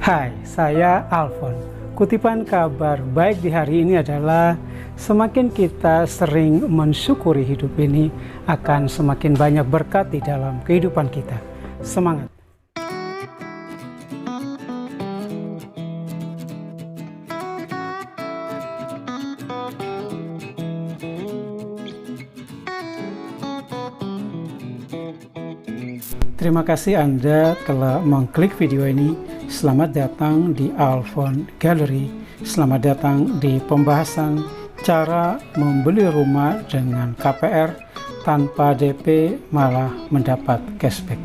Hai, saya Alfon. Kutipan kabar baik di hari ini adalah semakin kita sering mensyukuri hidup ini, akan semakin banyak berkat di dalam kehidupan kita. Semangat! Terima kasih Anda telah mengklik video ini. Selamat datang di Alfon Gallery. Selamat datang di pembahasan cara membeli rumah dengan KPR tanpa DP malah mendapat cashback.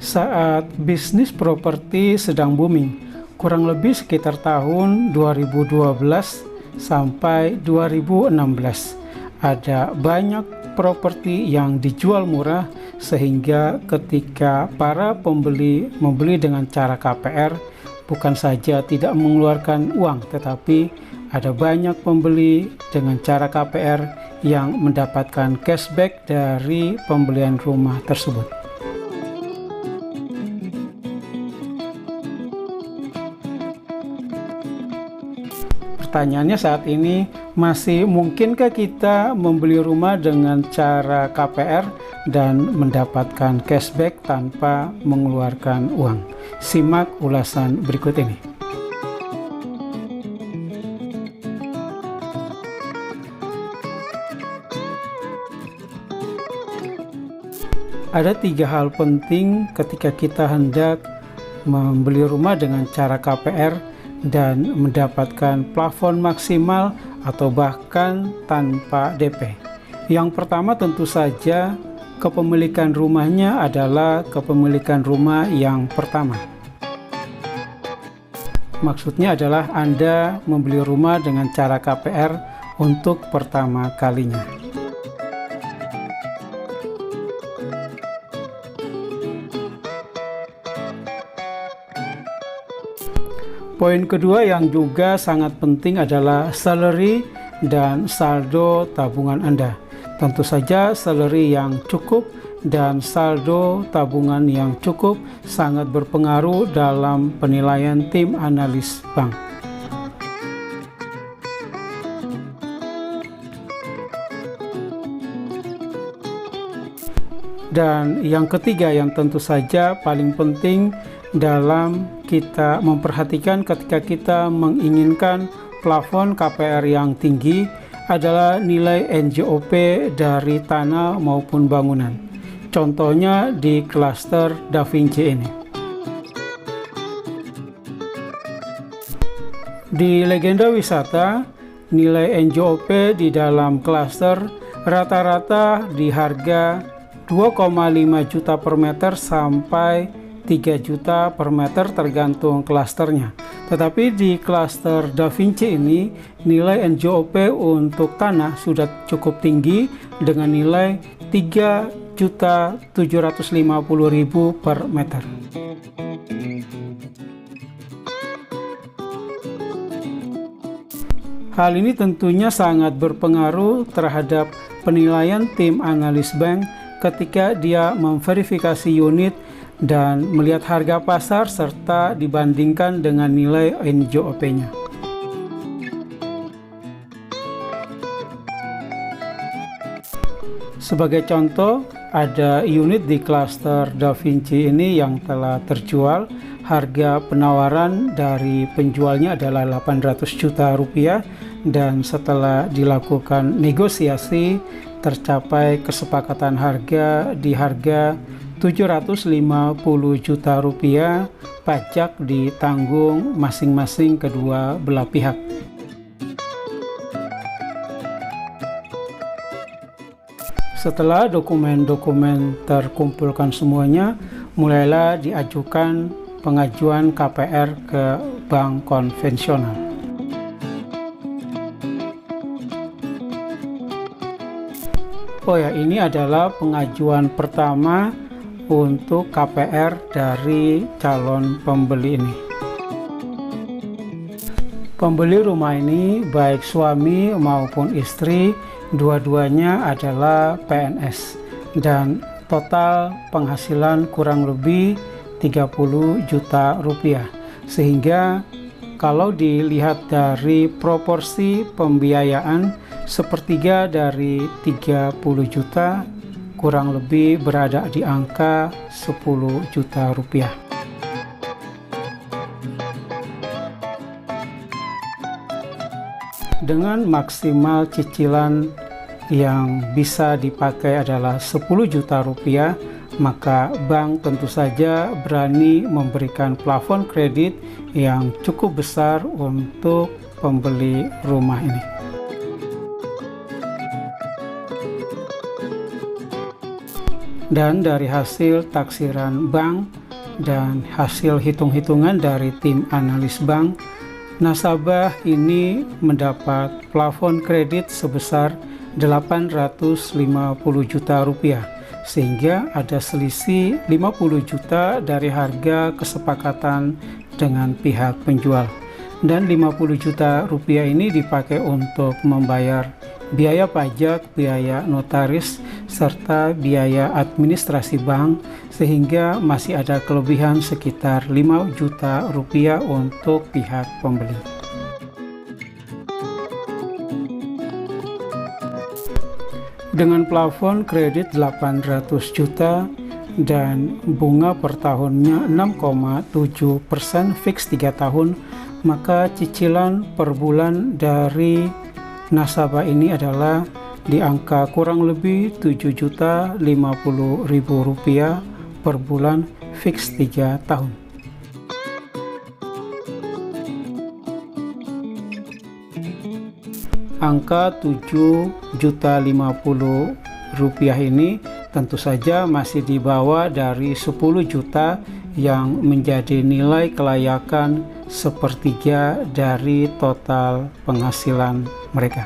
Saat bisnis properti sedang booming, kurang lebih sekitar tahun 2012 sampai 2016, ada banyak properti yang dijual murah sehingga ketika para pembeli membeli dengan cara KPR, bukan saja tidak mengeluarkan uang, tetapi ada banyak pembeli dengan cara KPR yang mendapatkan cashback dari pembelian rumah tersebut. Pertanyaannya saat ini, masih mungkinkah kita membeli rumah dengan cara KPR dan mendapatkan cashback tanpa mengeluarkan uang? Simak ulasan berikut ini. Ada 3 hal penting ketika kita hendak membeli rumah dengan cara KPR dan mendapatkan plafon maksimal atau bahkan tanpa DP. Yang pertama tentu saja kepemilikan rumahnya adalah kepemilikan rumah yang pertama. Maksudnya adalah Anda membeli rumah dengan cara KPR untuk pertama kalinya. Poin kedua yang juga sangat penting adalah salary dan saldo tabungan Anda. Tentu saja salary yang cukup dan saldo tabungan yang cukup sangat berpengaruh dalam penilaian tim analis bank. Dan yang ketiga yang tentu saja paling penting dalam kita memperhatikan ketika kita menginginkan plafon KPR yang tinggi adalah nilai NJOP dari tanah maupun bangunan. Contohnya di klaster Da Vinci ini. Di Legenda Wisata, nilai NJOP di dalam klaster rata-rata di harga 2,5 juta per meter sampai 3 juta per meter tergantung klasternya. Tetapi di klaster Da Vinci ini nilai NJOP untuk tanah sudah cukup tinggi dengan nilai 3.750.000 per meter. Hal ini tentunya sangat berpengaruh terhadap penilaian tim analis bank ketika dia memverifikasi unit dan melihat harga pasar serta dibandingkan dengan nilai NJOP-nya. Sebagai contoh, ada unit di klaster Da Vinci ini yang telah terjual. Harga penawaran dari penjualnya adalah 800 juta rupiah dan setelah dilakukan negosiasi tercapai kesepakatan harga di harga 750 juta rupiah, pajak ditanggung masing-masing kedua belah pihak. Setelah dokumen-dokumen terkumpulkan semuanya, mulailah diajukan pengajuan KPR ke bank konvensional. Oh ya, ini adalah pengajuan pertama untuk KPR dari calon pembeli ini. Pembeli rumah ini baik suami maupun istri, dua-duanya adalah PNS dan total penghasilan kurang lebih 30 juta rupiah. Sehingga kalau dilihat dari proporsi pembiayaan, sepertiga dari 30 juta kurang lebih berada di angka 10 juta rupiah. Dengan maksimal cicilan yang bisa dipakai adalah 10 juta rupiah, maka bank tentu saja berani memberikan plafon kredit yang cukup besar untuk pembeli rumah ini. Dan dari hasil taksiran bank dan hasil hitung-hitungan dari tim analis bank, nasabah ini mendapat plafon kredit sebesar 850 juta rupiah, sehingga ada selisih 50 juta dari harga kesepakatan dengan pihak penjual. Dan 50 juta rupiah ini dipakai untuk membayar biaya pajak, biaya notaris, serta biaya administrasi bank, sehingga masih ada kelebihan sekitar 5 juta rupiah untuk pihak pembeli. Dengan plafon kredit 800 juta dan bunga per tahunnya 6,7% fix 3 tahun, maka cicilan per bulan dari nasabah ini adalah di angka kurang lebih 7.050.000 rupiah per bulan fix 3 tahun. Angka 7.050.000 rupiah ini tentu saja masih di bawah dari 10 juta yang menjadi nilai kelayakan sepertiga dari total penghasilan mereka.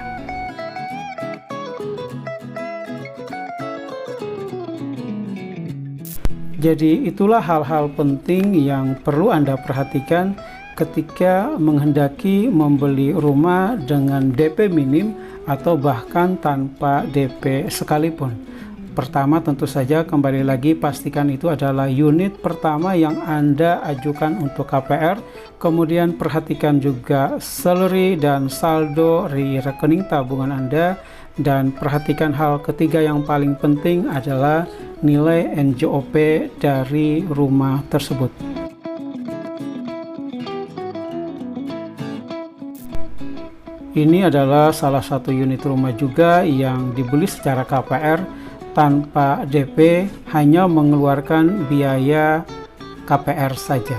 Jadi itulah hal-hal penting yang perlu Anda perhatikan ketika menghendaki membeli rumah dengan DP minim atau bahkan tanpa DP sekalipun. Pertama, tentu saja kembali lagi pastikan itu adalah unit pertama yang Anda ajukan untuk KPR. Kemudian perhatikan juga salary dan saldo di rekening tabungan Anda. Dan perhatikan hal ketiga yang paling penting adalah nilai NJOP dari rumah tersebut. Ini adalah salah satu unit rumah juga yang dibeli secara KPR tanpa DP, hanya mengeluarkan biaya KPR saja.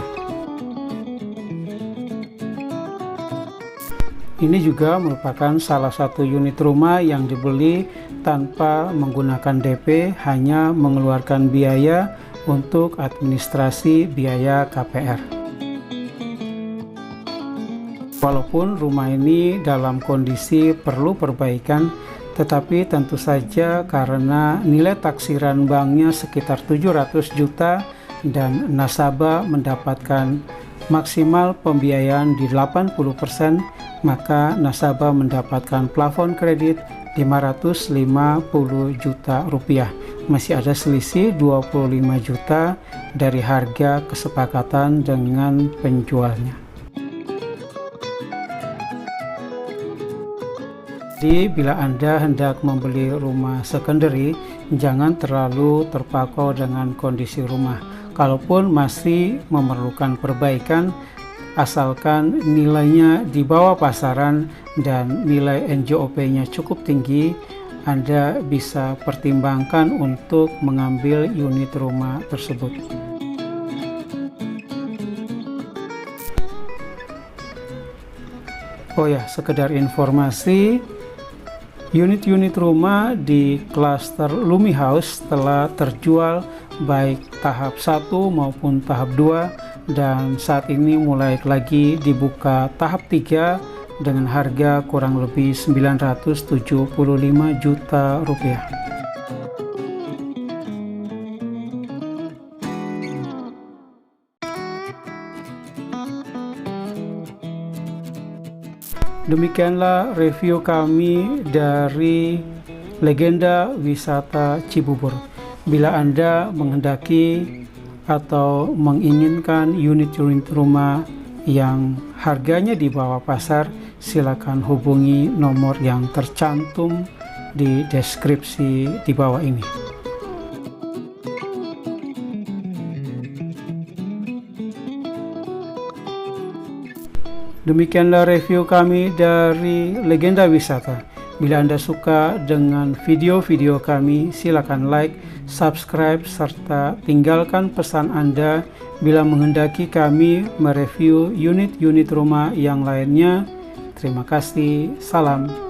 Ini juga merupakan salah satu unit rumah yang dibeli tanpa menggunakan DP, hanya mengeluarkan biaya untuk administrasi biaya KPR. Walaupun rumah ini dalam kondisi perlu perbaikan, tetapi tentu saja karena nilai taksiran banknya sekitar 700 juta dan nasabah mendapatkan maksimal pembiayaan di 80%, maka nasabah mendapatkan plafon kredit 550 juta rupiah. Masih ada selisih 25 juta dari harga kesepakatan dengan penjualnya. Jadi bila Anda hendak membeli rumah secondary, jangan terlalu terpaku dengan kondisi rumah. Kalaupun masih memerlukan perbaikan, asalkan nilainya di bawah pasaran dan nilai NJOP-nya cukup tinggi, Anda bisa pertimbangkan untuk mengambil unit rumah tersebut. Oh ya, sekedar informasi, unit-unit rumah di klaster Lumi House telah terjual baik tahap 1 maupun tahap 2, dan saat ini mulai lagi dibuka tahap 3 dengan harga kurang lebih 975 juta rupiah. Demikianlah review kami dari Legenda Wisata Cibubur. Bila Anda menghendaki atau menginginkan unit-unit rumah yang harganya di bawah pasar, silakan hubungi nomor yang tercantum di deskripsi di bawah ini. Demikianlah review kami dari Legenda Wisata. Bila Anda suka dengan video-video kami, silakan like, subscribe, serta tinggalkan pesan Anda bila menghendaki kami mereview unit-unit rumah yang lainnya. Terima kasih, salam.